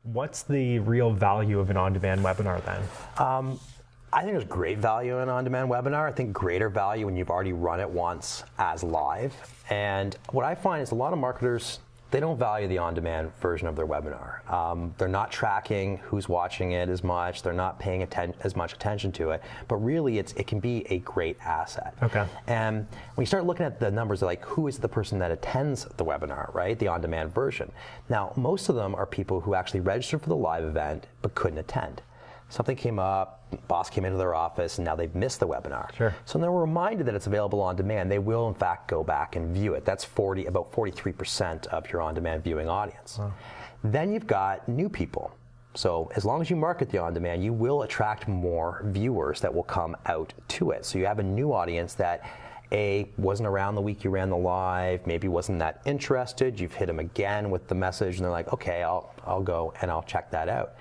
What's the real value of an on-demand webinar then? I think there's great value in an on-demand webinar. I think greater value when you've already run it once as live. And what I find is a lot of marketers, they don't value the on-demand version of their webinar. They're not tracking who's watching it as much. They're not paying as much attention to it. But really, it can be a great asset. Okay. And when you start looking at the numbers, like who is the person that attends the webinar, right? The on-demand version. Now, most of them are people who actually registered for the live event but couldn't attend. Something came up, boss came into their office, and now they've missed the webinar. Sure. So when they're reminded that it's available on demand, they will in fact go back and view it. That's about 43% of your on-demand viewing audience. Wow. Then you've got new people. So as long as you market the on-demand, you will attract more viewers that will come out to it. So you have a new audience that wasn't around the week you ran the live, maybe wasn't that interested. You've hit them again with the message, and they're like, okay, I'll go and I'll check that out.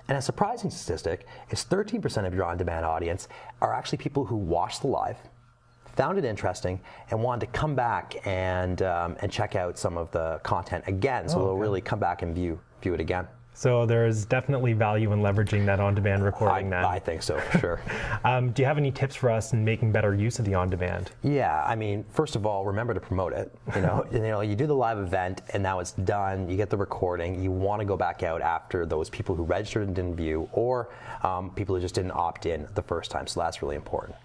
And a surprising statistic is 13% of your on-demand audience are actually people who watched the live, found it interesting, and wanted to come back and check out some of the content again. So they'll really come back and view it again. So there's definitely value in leveraging that on-demand recording then. I think so, for sure. Do you have any tips for us in making better use of the on-demand? Yeah, I mean, first of all, remember to promote it. You do the live event, and now it's done. You get the recording. You want to go back out after those people who registered and didn't view, or people who just didn't opt in the first time. So that's really important.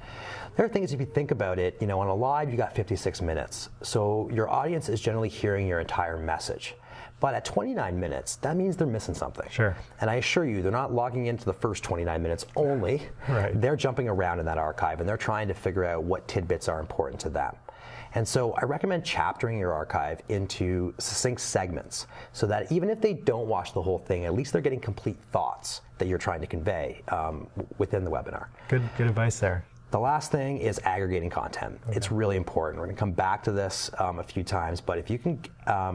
The other thing is, if you think about it, on a live, you got 56 minutes. So your audience is generally hearing your entire message. But at 29 minutes, that means they're missing something. Sure. And I assure you, they're not logging into the first 29 minutes only. Right. They're jumping around in that archive, and they're trying to figure out what tidbits are important to them. And so I recommend chaptering your archive into succinct segments so that even if they don't watch the whole thing, at least they're getting complete thoughts that you're trying to convey within the webinar. Good advice there. The last thing is aggregating content. Okay. It's really important. We're going to come back to this a few times, but if you can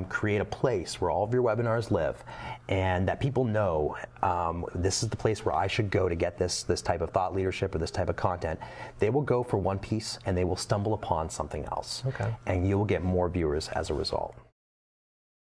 create a place where all of your webinars live and that people know this is the place where I should go to get this type of thought leadership or this type of content, they will go for one piece and they will stumble upon something else. Okay. And you will get more viewers as a result.